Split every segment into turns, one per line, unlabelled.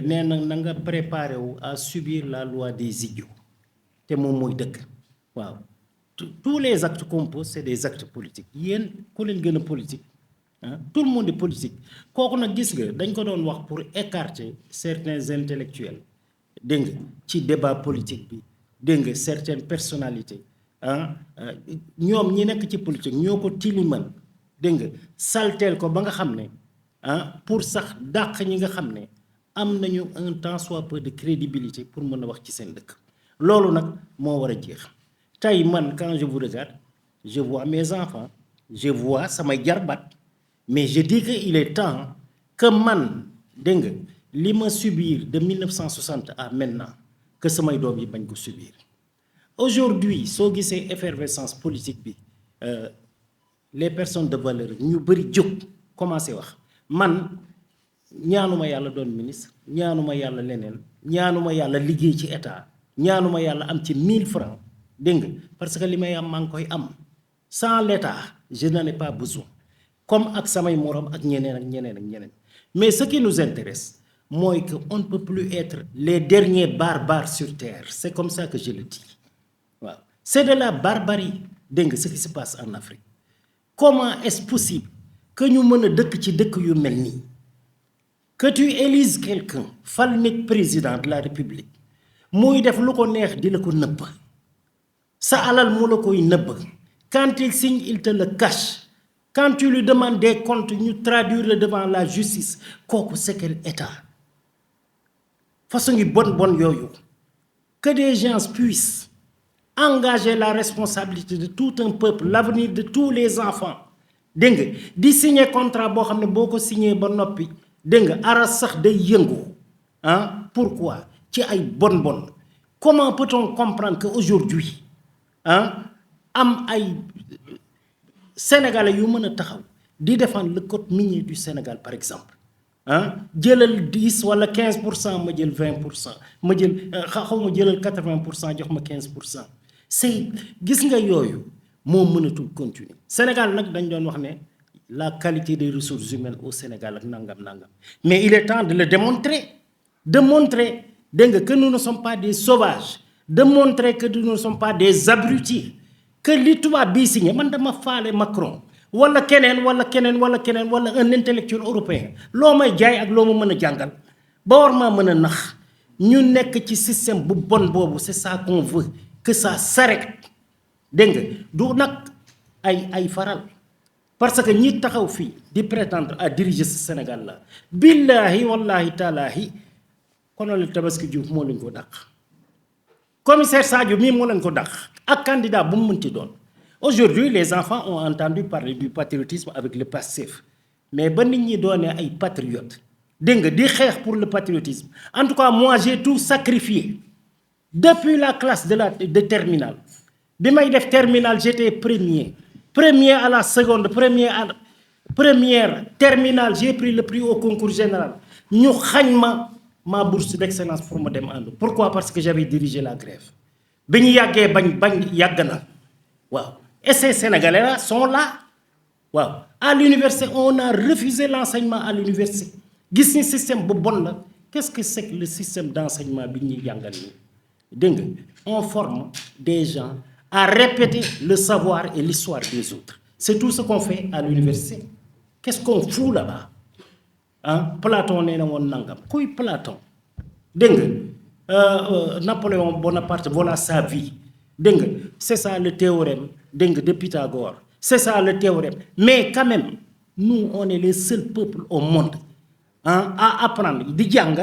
nee na nga préparé wu à subir la loi des idiots te moom mooy dëgg waaw tous les actes qu'on pose c'est des actes politiques yéen ku leen gën a politique ah tout le monde est politique kooku nag gis nga dañ ko doon wax pour écarter certains intellectuels dégg nga ci débat politique bi dégg nga certaines personnalités ah ñoom ñi nekk ci politique ñoo ko tilimal dégg nga salteel ko ba nga xam ne ah pour sax dàq ñi nga xam ne am nañu un tant soit peu de crédibilité pour mën a wax ci seen dëkk loolu nag moo war a jeex tey man quand je vous regarde je vois mes enfants je vois samay jarbaat mais je dis que il est temps que man dégg nga li ma subir de 1960 à maintenant que samay doom yi bañ ko subir aujourd'hui soo gisee effervescence politique bi les personnes de valeur ñu bëri jóg commencé wax man ñaanuma yàlla doon ministre ñaanuma yàlla leneen ñaanuma yàlla liggéey ci état ñaanuma yàlla am ci 1000 francs dégg nga parce que li may am maa ngi koy am sans l'état je n'en ai pas besoin comme ak samay morom ak ñeneen ak ñeneen ak ñeneen mais ce qui nous intéresse mooy que on ne peut plus être les derniers barbares sur terre c'est comme ça que je le dis waaw c'est de la barbarie dégg nga ce qui se passe en Afrique comment est-ce possible que ñu mën a dëkk ci dëkk yu mel nii que tu élises quelqu'un fal nit président de la République muy def lu ko neex di la ko nëbb sa alal mu la koy nëbb quand il signe il te le cache quand tu lui demandes des comptes ñu traduire le devant la justice kooku c'est quel état façon ngi bon yooyu que des gens puissent engager la responsabilité de tout un peuple l'avenir de tous les enfants dégg nga di signer contrat boo xam ne boo ko signé ba noppi dégg nga aras sax day yëngu ah pourquoi ci ay bon comment peut-on comprendre que aujourd'hui ah am ay sénégalais yu mën a taxaw di défendre le code minier du Sénégal par exemple ah jëlal 10 wala 15% ma jël 20% ma jël xaw ma jëlal 80% jox ma 15% c'est gis nga yooyu moo mënatul continuer Sénégal nag dañ doon wax ne la qualité des ressources humaines au Sénégal ak nangam mais il est temps de le démontrer de montrer dégg nga que nous ne sommes pas des sauvages de montrer que nous ne sommes pas des abrutis que li tubaab bii signé man dama faale Macron wala keneen wala un intellectuel européen loo may jaay ak loo ma mën a jàngal ba war maa mën a nax ñu nekk ci système bu bon boobu c'est ça qu'on veut que ça s'arrête dégg nga du nag ay faral parce que ñi taxaw fii di prétendre à diriger ce Sénégal là billahi wallahi taalaahi colonel Tabaski Diouf moo leen ko dàq commissaire Sadio mii moo leen ko dàq ak candidat bu mu mënti doon aujourd'hui les enfants ont entendu parler du patriotisme avec le Pastef mais ba nit ñi doonee ay patriotes dégg nga di xeex pour le patriotisme en tout cas moi j'ai tout sacrifié depuis la classe de terminale bi may def terminale j'étais premier à la seconde première terminale j'ai pris le prix au concours général ñu xañ ma bourse d'excellence pour ma dem ànd pourquoi parce que j'avais dirigé la grève bi ñu yàggee bañ yàgg na waaw et ces Sénégalais là sont là waaw à l'université on a refusé l'enseignement à l'université gis ni système bu bon la qu'est-ce que c'est que le système d'enseignement bi ñuy jàngal nii dégg nga on forme des gens à répéter le savoir et l'histoire des autres c'est tout ce qu'on fait à l'université qu'est-ce qu'on fout là-bas ah Platon nee na woon nangam kuy Platon dégg nga Napoléon Bonaparte voilà sa vie dégg nga c'est ça le théorème dégg nga de Pythagore c'est ça le théorème mais quand même nous on est les seuls peuples au monde à apprendre di jàng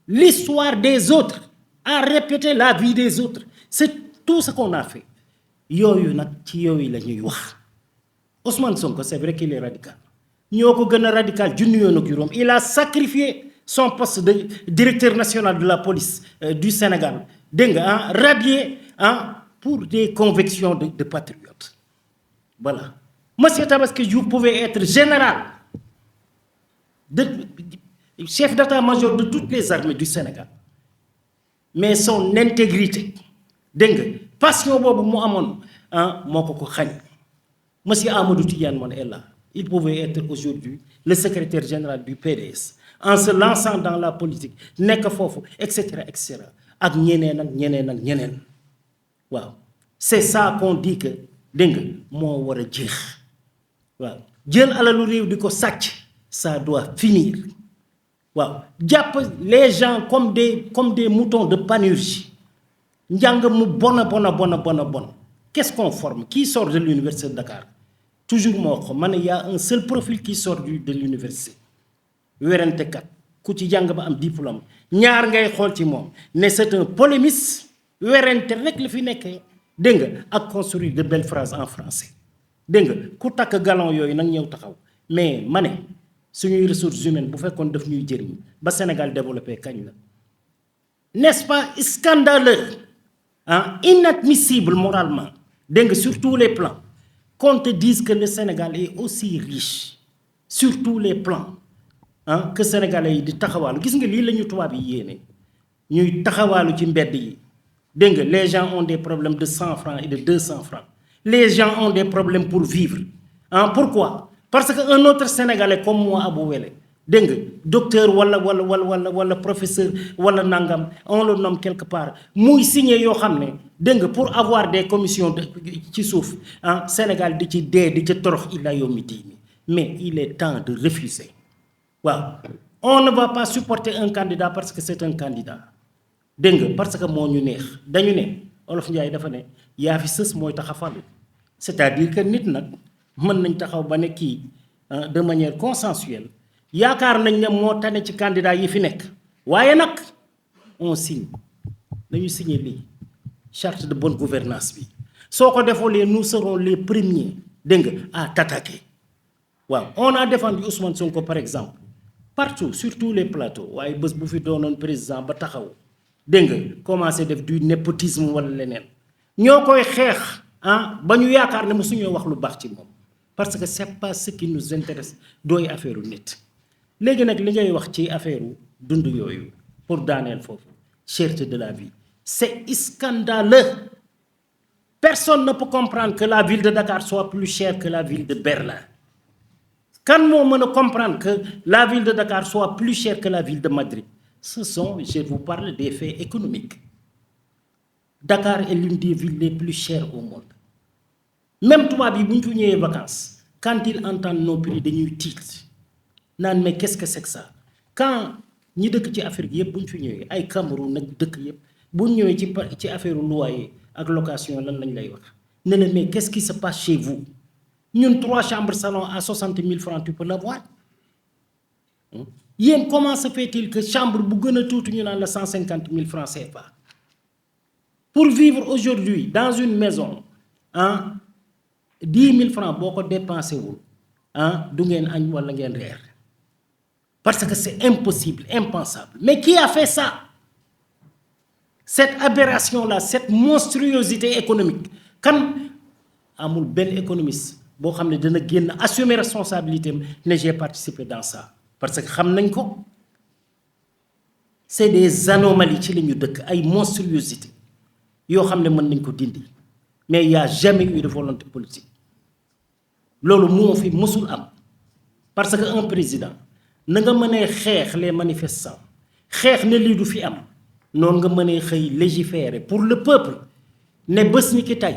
l'histoire des autres à répéter la vie des autres c'est tout ce qu'on a fait yooyu nag ci yooyu la ñuy wax Ousmane Sonko c'est vrai qu'il est radical ñoo ko gën a radical junni yoon ak juróom il a sacrifié son poste de directeur national de la police du Sénégal dégg nga radié pour des convictions de patriotes voilà monsieur Tabaski Diouf pouvait être général chef d'état-major de toutes les armées du Sénégal mais son intégrité dégg nga passion boobu mu amoon moo ko xañ monsieur Amadou Tidiane Mon est là il pouvait être aujourd'hui le secrétaire général du PDS en se lançant dans la politique nekk foofu et cetera ak ñeneen ak ñeneen ak ñeneen waaw c'est ça qu'on dit que dégg nga moo war a jeex waaw jël alalu réew di ko sàcc ça doit finir waaw jàpp les gens comme des moutons de Panurge njàng mu bon qu'est-ce qu'on forme qui sort de l'université de Dakar toujours moo ko man y a un seul profil qui sort de l'université werentekat ku ci jàng ba am diplôme ñaar ngay xool ci moom ne c'est un polémiste werante rek la fi nekkee dégg nga ak construire de belles phrases en français dégg nga ku takk galon yooyu nag ñëw taxaw mais ma ne suñuy ressources humaines bu fekkoon daf ñuy jëriñ ba Sénégal développé kañ la n'est-ce pas scandaleux inadmissible moralement dégg nga sur tous les plans qu'on te dise que le Sénégal est aussi riche sur tous les plans que Sénégalais yi di taxawaalu gis nga lii la ñu tubaab yi yéene ñuy taxawaalu ci mbedd yi dégg nga les gens ont des problèmes de 100 francs et de 200 francs les gens ont des problèmes pour vivre pourquoi parce que un autre Sénégalais comme moi Abou Wele dégg nga docteur wala professeur wala nangam on le nomme quelque part muy signé yoo xam ne dégg nga pour avoir des commissions ci suuf Sénégal di ci dee di ci torox illa yawmi diini mais il est temps de refuser waaw on ne va pas supporter un candidat parce que c'est un candidat dégg nga parce que moo ñu neex dañu ne Olof Njaay dafa ne yaa fi sës mooy tax a falu c'est-à-dire que nit nag mën nañ taxaw ba ne kii de manière consensuelle yaakaar nañ ne moo tane ci candidat yi fi nekk waaye nag on signe nañu signé lii charte de bonne gouvernance bi soo ko defoolee nous serons les premiers dégg nga à t'attaquer waaw on a défendu Ousmane Sonko par exemple partout sur tous les plateaux waaye bés bu fi doonoon président ba taxaw dégg nga commencé def du népotisme wala leneen ñoo koy xeex ba ñu yaakaar ne mosuñoo wax lu baax ci moom parce que c'est pas ce qui nous intéresse dooy affaire nit léegi nag li ngay wax ci affaire dund yooyu pour daaneel foofu cherté de la vie c'est scandaleux personne ne peut comprendre que la ville de Dakar soit plus chère que la ville de Berlin kan moo mën a comprendre que la ville de Dakar soit plus chère que la ville de Madrid ce sont je vous parle des faits économiques Dakar est l'une des villes les plus chères au monde même tubaab yi bu ñu fi ñëwee vacances quand ils entendent nos prix dañuy tiit naan mais qu'est-ce que c'est que ça quand ñi dëkk ci Afrique yëpp bu ñu fi ñëwee ay Cameroun nag dëkk yëpp bu ñu ñëwee ci affaire loyer ak location lan lañ lay wax ne la mais qu'est-ce qui se passe chez vous ñun 3 chambres salon à 60 000 francs tu peux l'avoir yéen comment se fait-il que chambre bu gën a tuuti ñu naan la 150 000 francs CFA pour vivre aujourd'hui dans une maison 10 000 francs boo ko dépensé wul du ngeen añ wala ngeen reer parce que c'est impossible impensable mais qui a fait ça cette aberration là cette monstruosité économique kan amul benn économiste boo xam ne dana génn assumer responsabilité am ne j'ai participé dans ça parce que xam nañ ko c'est des anomalies ci la ñu dëkk ay monstruosité yoo xam ne mën nañ ko dindi mais il y a jamais eu de volonté politique loolu moo fi mësul am parce que un président na nga mënee xeex les manifestants xeex ne lii du fi am noonu nga mënee xëy légiférer pour le peuple ne bés ni ki tey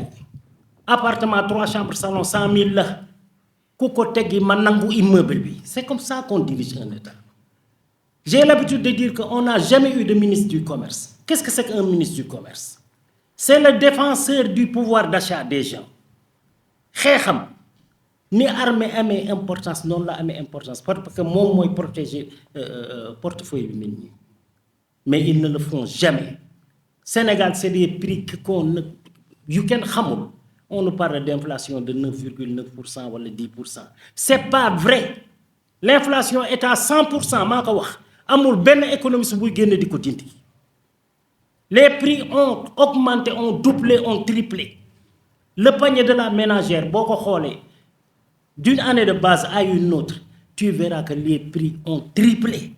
appartement 3 chambres salon 100 000 la ku ko teggi ma nangu immeuble bi c'est comme ça qu'on dirige un État j'ai l'habitude de dire que on n'a jamais eu de ministre du commerce qu'est-ce que c'est qu'un ministre du commerce c'est le défenseur du pouvoir d'achat des gens xeexam ni armée amee importance noonu la amee importance parce que moom mooy protéger portefeuille bi nit ñi mais ils ne le font jamais Sénégal c'est des prix yu kenn xamul on nous parle d'inflation de 9,9% wala 10% c'est pas vrai l'inflation est à 100% maa ko wax amul benn économiste buy génn di ko dindi les prix ont augmenté ont doublé ont triplé le panier de la ménagère boo ko xoolee d'une année de base à une autre tu verras que les prix ont triplé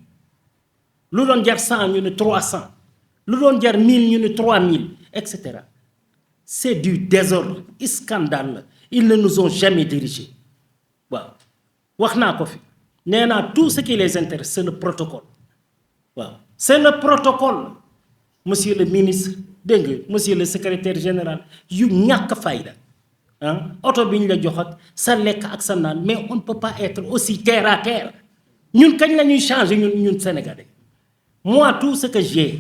lu doon jar 100 ñu ne 300 lu doon jar 1000 ñu ne 3000 etc. C'est du désordre scandale ils ne nous ont jamais dirigés waaw wax naa ko fi nee naa tout ce qui les intéresse c'est le protocole waaw c'est le protocole monsieur le ministre dégg nga monsieur le secrétaire général yu ñàkk fayda ah oto bi ñu la jox ak sa lekk ak sa naan mais on ne peut pas être aussi terre à terre ñun kañ la ñuy changer ñun sénégalais moi tout ce que j'ai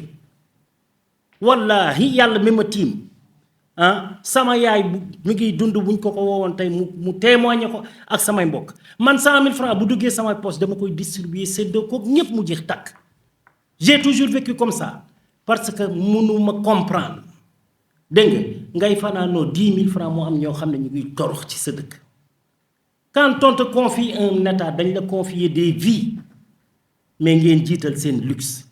wallahi yàlla mi ma tiim ah sama yaay bu mi ngi dund buñ ko woowoon tey mu témoigner ko ak samay mbokk man 100 000 francs bu duggee samay poche dama koy distribuer séddoo ko ñépp mu jeex takk j'ai toujours vécu comme ça parce que mënuma comprendre dégg nga ngay fanaanoo 10 000 francs moo am ñoo xam ne ñu ngi torox ci sa dëkk quand on te confie un état dañ la confier des vies mais ngeen jiital seen luxe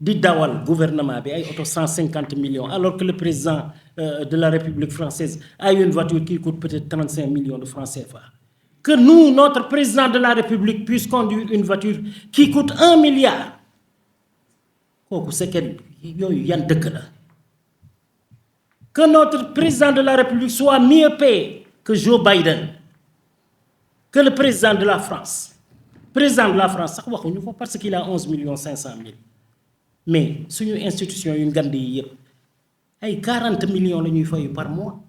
di dawal gouvernement bi ay auto 150 millions alors que le président de la République française a une voiture qui coûte peut-être 35 millions de francs CFA. Que nous, notre président de la République, puisse conduire une voiture qui coûte 1 milliard. Que notre président de la République soit mieux payé que Joe Biden, que le président de la France. Président de la France, parce qu'il a 11 500 000. Mais, sur une institution, une grande ay 40 millions la ñuy fayu par mois.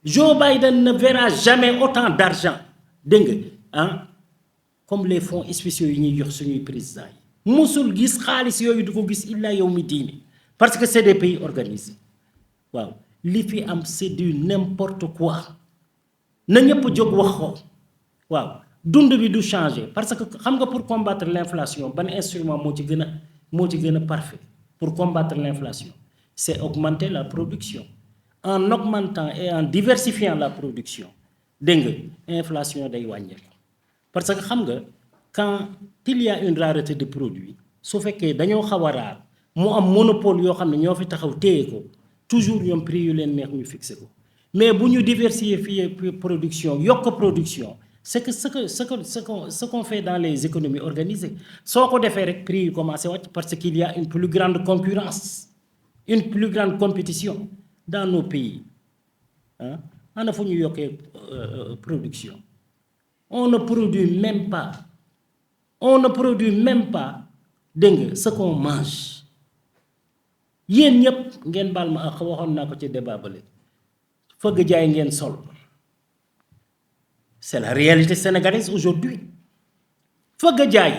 Joe Biden ne verra jamais autant d'argent dégg nga ah comme les fonds spéciaux yi ñuy jox suñuy présidents yi musul gis xaalis yooyu du ko gis illa yow mi diini parce que c'est des pays organisés waaw li fi am c'est du n'importe quoi na ñëpp jóg wax ko waaw dund bi du changer parce que xam nga pour combattre l'inflation ban instrument moo ci gën a parfait pour combattre l'inflation, c'est augmenter la production. En augmentant et en diversifiant la production, l'inflation day wàññeeku. Parce que xam nga quand il y a une rareté de produits, su fekkee dañoo xaw a raar mu am monopole yoo xam ne ñoo fi taxaw téye ko toujours ñoom prix yu leen neex ñu fixé ko mais bu ñu diversifier production yokk production c'est que ce qu'on fait dans les économies organisées soo ko defee rek prix yu commencé wàcc parce qu'il y a une plus grande concurrence une plus grande compétition dans nos pays ah ana fu ñu yokkee production on ne produit même pas dégg nga ce qu'on mange yéen ñëpp ngeen baal ma ak waxoon naa ko ci débat bale fëgg jaay ngeen sol. C'est la réalité sénégalaise aujourd'hui. Fëgg jaay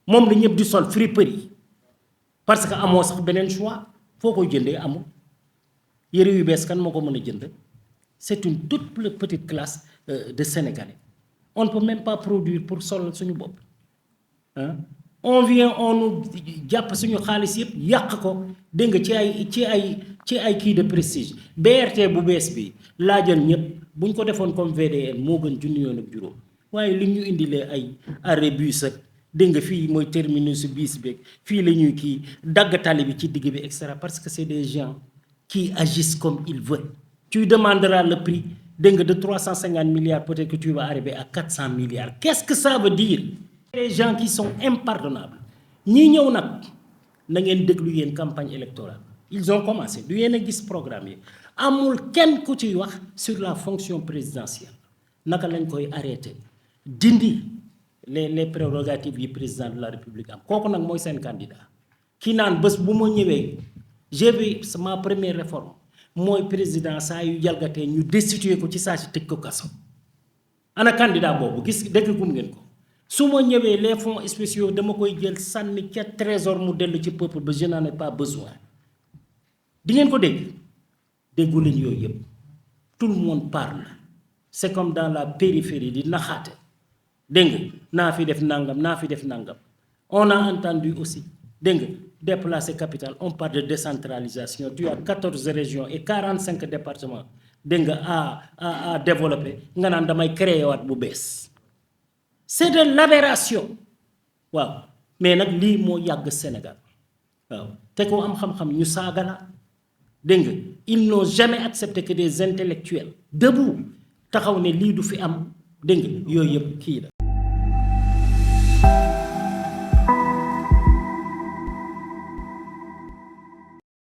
moom la ñëpp di sol friperie parce que amoo sax beneen choix foo koy jëndee amul yëre yu bees kan moo ko mën a jënd c'est une toute petite classe de Sénégalais. On ne peut même pas produire pour sol suñu bopp ah on vient on nous jàpp suñu xaalis yëpp yàq ko dégg nga ci ay kii de prestige BRT bu bees bi laajal ñëpp. bu ñu ko defoon comme VDN moo gën junni yoon ak juróom waaye li ñu indilee ay arrêt bus ak dégg nga fii mooy terminus bis beeg fii la ñuy kii dagg tali bi ci digg bi et cetera parce que c'est des gens qui agissent comme ils veulent. Tu demanderas le prix dégg nga de 350 milliards peut-être que tu vas arriver à 400 milliards. Qu'est-ce que ça veut dire? Les gens qui sont impardonnables ñii ñëw nag na ngeen déglu yéen campagne électorale ils ont commencé du yéen a gis programme yi. amul kenn ku ci wax sur la fonction présidentielle naka lañ koy arrêter dindi les prérogatives yi président de la République am kooku nag mooy seen candidat ki naan bés bu ma ñëwee j'ai vu ma première réforme mooy président saa yu jalgatee ñu destituer ko ci saa si tëj ko kaso ana candidat boobu gis dëkk gum ngeen ko su ma ñëwee les fonds spéciaux dama koy jël sànni ca trésor mu dellu ci peuple ba je n'en ai pas besoin di ngeen ko dégg déggu leen yooyu yëpp tout le monde parle c'est comme dans la périphérie di naxaate dégg nga naa fi def nangam on a entendu aussi dégg nga déplacer capitale on parle de décentralisation tu as 14 régions et 45 départements dégg nga à développer nga naan damay créer waat bu bees c'est de l'aberration waaw mais nag lii moo yàgg Sénégal waaw te ko am xam-xam ñu saaga la dégg nga ils n'ont jamais accepté que des intellectuels debout taxaw ne lii du fi am dégg nga yooyu yëpp kii la